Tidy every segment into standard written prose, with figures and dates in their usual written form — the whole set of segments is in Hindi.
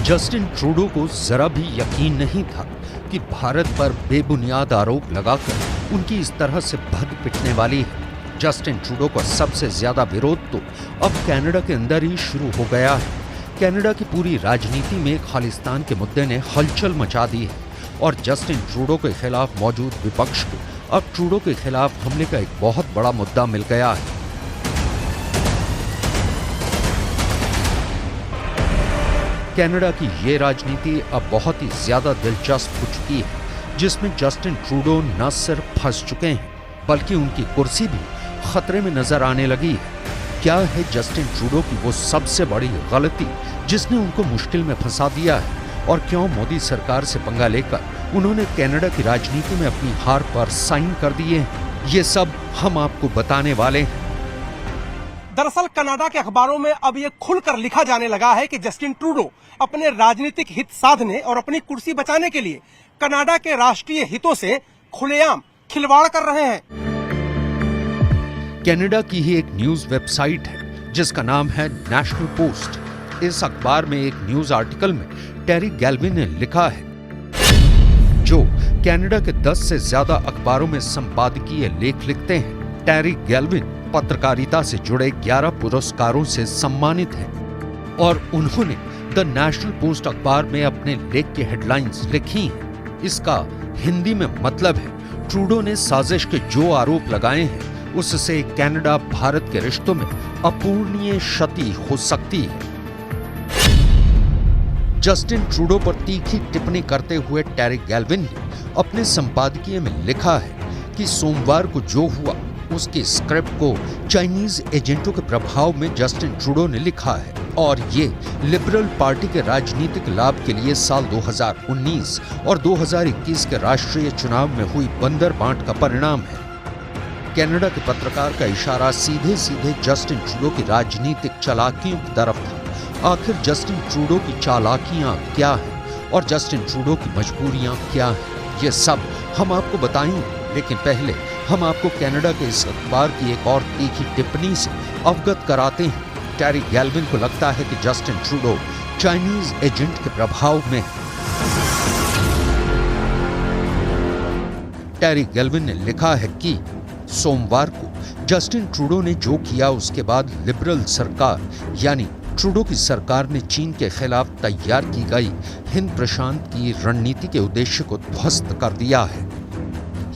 जस्टिन ट्रूडो को जरा भी यकीन नहीं था कि भारत पर बेबुनियाद आरोप लगाकर उनकी इस तरह से भद पिटने वाली है। जस्टिन ट्रूडो का सबसे ज्यादा विरोध तो अब कनाडा के अंदर ही शुरू हो गया है। कनाडा की पूरी राजनीति में खालिस्तान के मुद्दे ने हलचल मचा दी है और जस्टिन ट्रूडो के खिलाफ मौजूद विपक्ष को अब ट्रूडो के खिलाफ हमले का एक बहुत बड़ा मुद्दा मिल गया है। कनाडा की ये राजनीति अब बहुत ही ज्यादा दिलचस्प हो चुकी है, जिसमें जस्टिन ट्रूडो न सिर्फ फंस चुके हैं बल्कि उनकी कुर्सी भी खतरे में नजर आने लगी है। क्या है जस्टिन ट्रूडो की वो सबसे बड़ी गलती जिसने उनको मुश्किल में फंसा दिया है, और क्यों मोदी सरकार से पंगा लेकर उन्होंने कनाडा की राजनीति में अपनी हार पर साइन कर दिए हैं, ये सब हम आपको बताने वाले हैं। दरअसल कनाडा के अखबारों में अब ये खुलकर लिखा जाने लगा है कि जस्टिन ट्रूडो अपने राजनीतिक हित साधने और अपनी कुर्सी बचाने के लिए कनाडा के राष्ट्रीय हितों से खुलेआम खिलवाड़ कर रहे हैं। कनाडा की ही एक न्यूज वेबसाइट है जिसका नाम है नेशनल पोस्ट। इस अखबार में एक न्यूज आर्टिकल में टेरी गैल्विन ने लिखा है, जो कनाडा के 10 से ज्यादा अखबारों में संपादकीय लेख लिखते हैं। टेरी गैल्विन पत्रकारिता से जुड़े 11 पुरस्कारों से सम्मानित हैं और उन्होंने द नेशनल पोस्ट अखबार में अपने लेख की हेडलाइंस लिखी हैं। इसका हिंदी में मतलब है, ट्रूडो ने साजिश के जो आरोप लगाए हैं उससे कनाडा भारत के रिश्तों में अपूरणीय क्षति हो सकती है। जस्टिन ट्रूडो पर तीखी टिप्पणी करते हुए टेरी गैल्विन ने अपने संपादकीय में लिखा है कि सोमवार को जो हुआ उसकी स्क्रिप्ट को चाइनीज एजेंटों के प्रभाव में जस्टिन ट्रूडो ने लिखा है और ये लिबरल पार्टी के राजनीतिक लाभ के लिए साल 2019 और 2021 के राष्ट्रीय चुनाव में हुई बंदर बांट का परिणाम है। कनाडा के पत्रकार का इशारा सीधे सीधे जस्टिन ट्रूडो की राजनीतिक चालाकियों की तरफ था। आखिर जस्टिन ट्रूडो की चालाकियां क्या हैं और जस्टिन ट्रूडो की मजबूरियां क्या हैं, ये सब हम आपको बताएंगे, लेकिन पहले हम आपको कनाडा के इस अखबार की एक और तीखी टिप्पणी से अवगत कराते हैं। टेरी गैल्विन को लगता है कि जस्टिन ट्रूडो चाइनीज एजेंट के प्रभाव में है। टेरी गैल्विन ने लिखा है कि सोमवार को जस्टिन ट्रूडो ने जो किया उसके बाद लिबरल सरकार यानी ट्रूडो की सरकार ने चीन के खिलाफ तैयार की गई हिंद प्रशांत की रणनीति के उद्देश्य को ध्वस्त कर दिया है।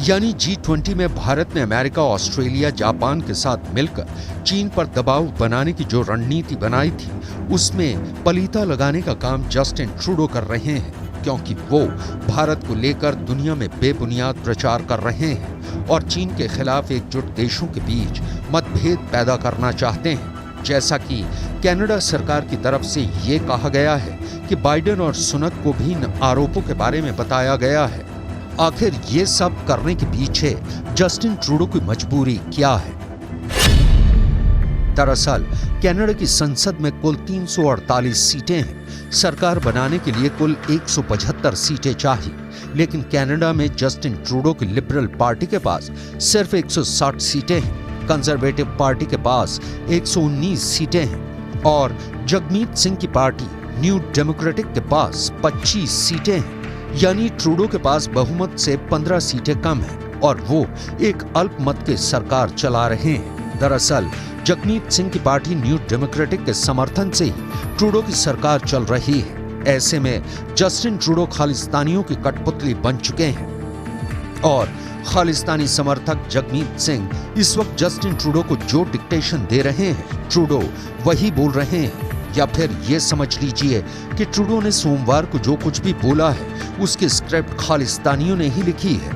यानी G20 में भारत ने अमेरिका, ऑस्ट्रेलिया, जापान के साथ मिलकर चीन पर दबाव बनाने की जो रणनीति बनाई थी उसमें पलीता लगाने का काम जस्टिन ट्रूडो कर रहे हैं, क्योंकि वो भारत को लेकर दुनिया में बेबुनियाद प्रचार कर रहे हैं और चीन के खिलाफ एकजुट देशों के बीच मतभेद पैदा करना चाहते हैं। जैसा कि कनाडा सरकार की तरफ से ये कहा गया है कि बाइडेन और सुनक को भी इन आरोपों के बारे में बताया गया है। आखिर ये सब करने के पीछे जस्टिन ट्रूडो की मजबूरी क्या है? दरअसल कनाडा की संसद में कुल 348 सीटें हैं। सरकार बनाने के लिए कुल 175 सीटें चाहिए, लेकिन कनाडा में जस्टिन ट्रूडो की लिबरल पार्टी के पास सिर्फ 160 सीटें हैं, कंजर्वेटिव पार्टी के पास 119 सीटें हैं और जगमीत सिंह की पार्टी न्यू डेमोक्रेटिक के पास 25 सीटें हैं। यानी ट्रूडो के पास बहुमत से 15 सीटें कम हैं और वो एक अल्पमत की सरकार चला रहे हैं। दरअसल जगमीत सिंह की पार्टी न्यू डेमोक्रेटिक के समर्थन से ही ट्रूडो की सरकार चल रही है। ऐसे में जस्टिन ट्रूडो खालिस्तानियों की कठपुतली बन चुके हैं और खालिस्तानी समर्थक जगमीत सिंह इस वक्त जस्टिन ट्रूडो को जो डिक्टेशन दे रहे हैं, ट्रूडो वही बोल रहे हैं। या फिर ये समझ लीजिए कि ट्रूडो ने सोमवार को जो कुछ भी बोला है उसकी स्क्रिप्ट खालिस्तानियों ने ही लिखी है।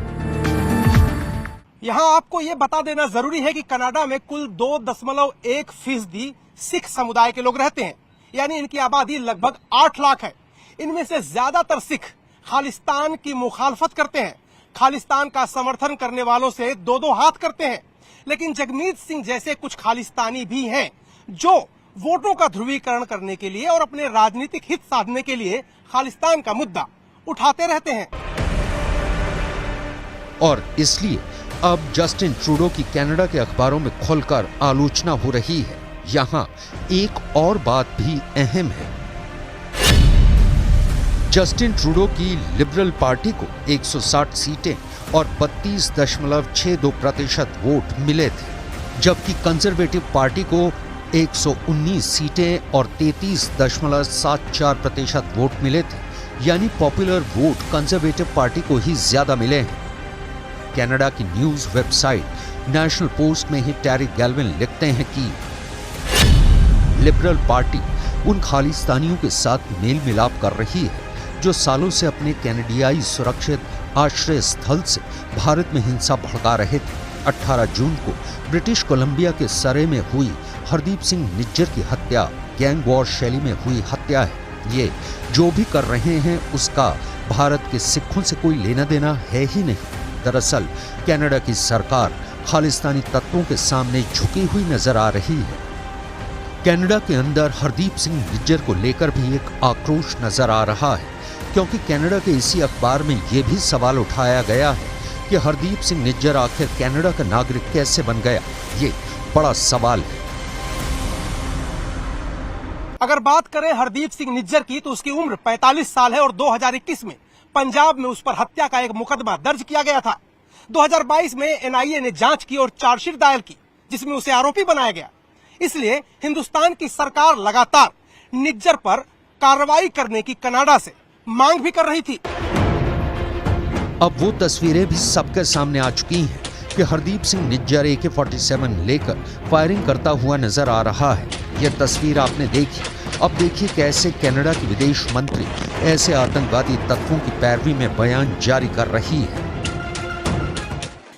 यहाँ आपको ये बता देना जरूरी है कि कनाडा में कुल 2.1% सिख समुदाय के लोग रहते हैं, यानी इनकी आबादी लगभग 8 लाख है। इनमें से ज्यादातर सिख खालिस्तान की मुखालफत करते हैं, खालिस्तान का समर्थन करने वालों से दो हाथ करते हैं। लेकिन जगमीत सिंह जैसे कुछ खालिस्तानी भी हैं जो वोटों का ध्रुवीकरण करने के लिए और अपने राजनीतिक हित साधने के लिए खालिस्तान का मुद्दा उठाते रहते हैं। और इसलिए अब जस्टिन ट्रूडो की कनाडा के अखबारों में खुलकर आलोचना हो रही है। यहाँ एक और बात भी अहम है। जस्टिन ट्रूडो की लिबरल पार्टी को 160 सीटें और 32.62% वोट मिले थे, जबकि कंजर्वेटिव पार्टी को 119 सीटें और 33.74% वोट मिले थे, यानी पॉपुलर वोट कंजर्वेटिव पार्टी को ही ज्यादा मिले हैं। कनाडा की न्यूज वेबसाइट नेशनल पोस्ट में ही टेरी गैल्विन लिखते हैं कि लिबरल पार्टी उन खालिस्तानियों के साथ मेल मिलाप कर रही है जो सालों से अपने कैनेडियाई सुरक्षित आश्रय स्थल से भारत में हिंसा भड़का रहे थे। 18 जून को ब्रिटिश कोलंबिया के सरे में हुई हरदीप सिंह निज्जर की हत्या गैंग वॉर शैली में हुई हत्या है। ये जो भी कर रहे हैं उसका भारत के सिखों से कोई लेना देना है ही नहीं। दरअसल कनाडा की सरकार खालिस्तानी तत्वों के सामने झुकी हुई नजर आ रही है। कनाडा के अंदर हरदीप सिंह निज्जर को लेकर भी एक आक्रोश नजर आ रहा है, क्योंकि कनाडा के इसी अखबार में यह भी सवाल उठाया गया है कि हरदीप सिंह निज्जर आखिर कनाडा का नागरिक कैसे बन गया। ये बड़ा सवाल है। अगर बात करें हरदीप सिंह निज्जर की तो उसकी उम्र 45 साल है और 2021 में पंजाब में उस पर हत्या का एक मुकदमा दर्ज किया गया था। 2022 में एनआईए ने जांच की और चार्जशीट दायर की, जिसमें उसे आरोपी बनाया गया। इसलिए हिंदुस्तान की सरकार लगातार निज्जर पर कार्रवाई करने की कनाडा से मांग भी कर रही थी। अब वो तस्वीरें भी सबके सामने आ चुकी हैं कि हरदीप सिंह निज्जर AK-47 लेकर फायरिंग करता हुआ नजर आ रहा है। यह तस्वीर आपने देखी। अब देखिए कैसे कनाडा की विदेश मंत्री ऐसे आतंकवादी तत्वों की पैरवी में बयान जारी कर रही है।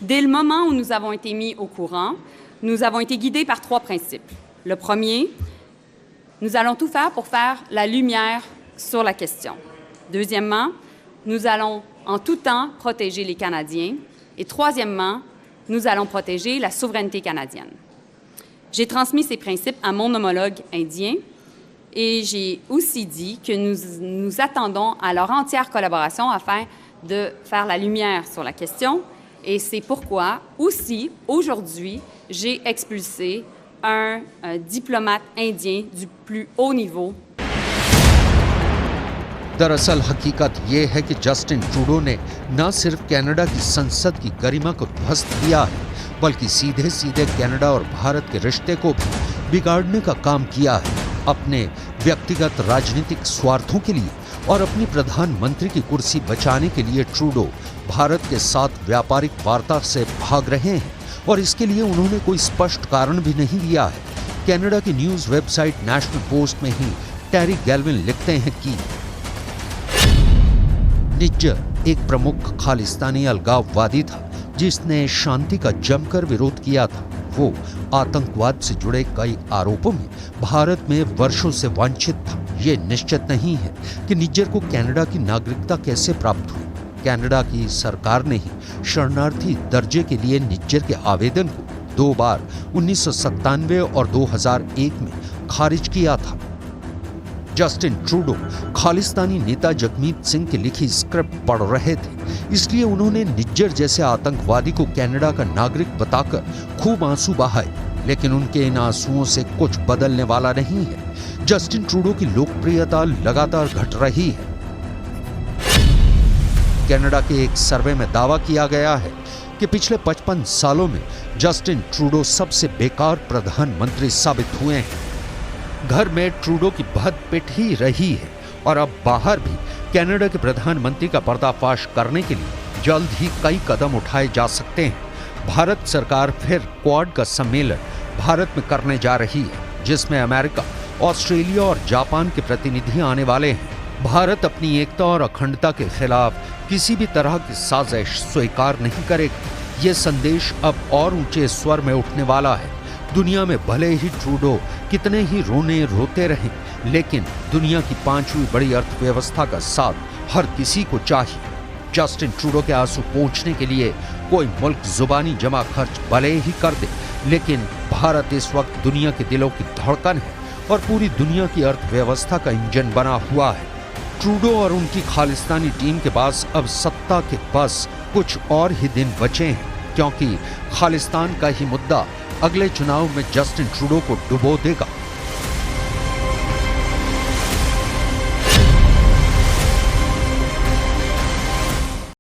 Dès le moment où nous avons été mis au courant, nous avons été guidés par 3 principes. Le premier, nous allons tout faire pour faire la lumière sur la question. Deuxièmement, nous allons en tout temps protéger les Canadiens. Et troisièmement, nous allons protéger la souveraineté canadienne. J'ai transmis ces principes à mon homologue indien et j'ai aussi dit que nous attendons à leur entière collaboration afin de faire la lumière sur la question. Et c'est pourquoi aussi, aujourd'hui, j'ai expulsé un diplomate indien du plus haut niveau. दरअसल हकीकत ये है कि जस्टिन ट्रूडो ने न सिर्फ कनाडा की संसद की गरिमा को ध्वस्त किया है, बल्कि सीधे सीधे कनाडा और भारत के रिश्ते को भी बिगाड़ने का काम किया है, अपने व्यक्तिगत राजनीतिक स्वार्थों के लिए और अपनी प्रधानमंत्री की कुर्सी बचाने के लिए ट्रूडो भारत के साथ व्यापारिक वार्ता से भाग रहे हैं और इसके लिए उन्होंने कोई स्पष्ट कारण भी नहीं दिया है। कनाडा की न्यूज वेबसाइट नेशनल पोस्ट में ही टेरी गैल्विन लिखते हैं कि निज्जर एक प्रमुख खालिस्तानी अलगाववादी था जिसने शांति का जमकर विरोध किया था। वो आतंकवाद से जुड़े कई आरोपों में भारत में वर्षों से वांछित था। ये निश्चित नहीं है कि निज्जर को कनाडा की नागरिकता कैसे प्राप्त हुई। कनाडा की सरकार ने ही शरणार्थी दर्जे के लिए निज्जर के आवेदन को 2 बार 1997 और 2001 में खारिज किया था। जस्टिन ट्रूडो खालिस्तानी नेता जगमीत सिंह की लिखी स्क्रिप्ट पढ़ रहे थे, इसलिए उन्होंने निज्जर जैसे आतंकवादी को कनाडा का नागरिक बताकर खूब आंसू बहाए, लेकिन उनके इन आंसुओं से कुछ बदलने वाला नहीं है। जस्टिन ट्रूडो की लोकप्रियता लगातार घट रही है। कनाडा के एक सर्वे में दावा किया गया है कि पिछले 55 सालों में जस्टिन ट्रूडो सबसे बेकार प्रधानमंत्री साबित हुए हैं। घर में ट्रूडो की बहत पिट ही रही है और अब बाहर भी कनाडा के प्रधानमंत्री का पर्दाफाश करने के लिए जल्द ही कई कदम उठाए जा सकते हैं। भारत सरकार फिर क्वाड का सम्मेलन भारत में करने जा रही है, जिसमें अमेरिका, ऑस्ट्रेलिया और जापान के प्रतिनिधि आने वाले हैं। भारत अपनी एकता और अखंडता के खिलाफ किसी भी तरह की साजिश स्वीकार नहीं करेगा। ये संदेश अब और ऊंचे स्वर में उठने वाला है। दुनिया में भले ही ट्रूडो कितने ही रोते रहें, लेकिन दुनिया की 5वीं बड़ी अर्थव्यवस्था का साथ हर किसी को चाहिए। जस्टिन ट्रूडो के आंसू पोंछने के लिए कोई मुल्क जुबानी जमा खर्च भले ही कर दे, लेकिन भारत इस वक्त दुनिया के दिलों की धड़कन है और पूरी दुनिया की अर्थव्यवस्था का इंजन बना हुआ है। ट्रूडो और उनकी खालिस्तानी टीम के पास अब सत्ता के बस कुछ और ही दिन बचे हैं, क्योंकि खालिस्तान का ही मुद्दा अगले चुनाव में जस्टिन ट्रूडो को डुबो देगा।